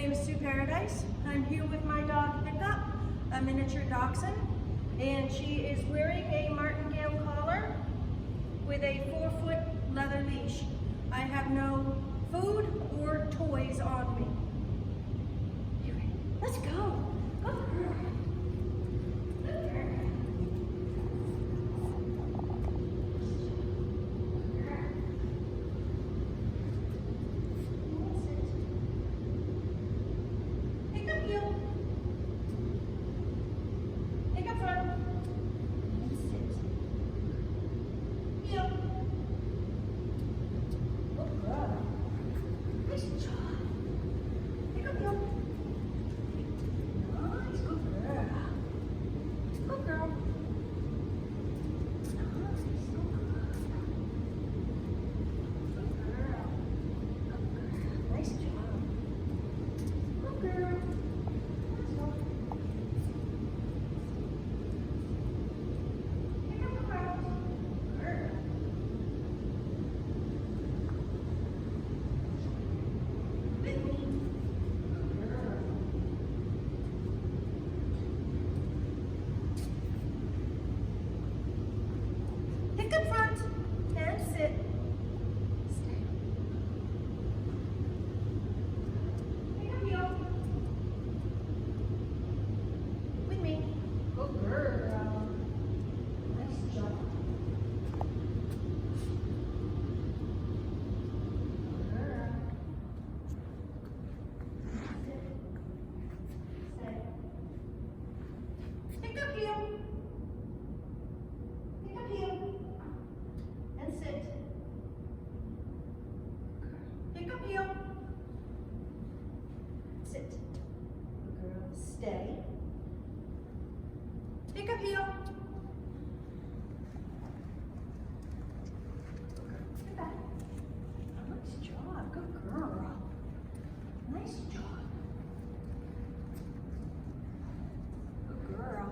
name is Sue Paradise. I'm here with my dog Hiccup, a miniature dachshund, and she is wearing a martingale collar with a 4-foot leather leash. I have no food or toys on me. Let's go. Go girl. Good girl. Pick up front and sit. Stay. Pick up heel. With me. Good girl. Nice job. Good girl. Sit. Stay. Pick up heel. Pick up heel. And sit. Pick up heel. Sit. Good girl. Stay. Pick up heel. Get back. Nice job. Good girl. Nice job. Good girl.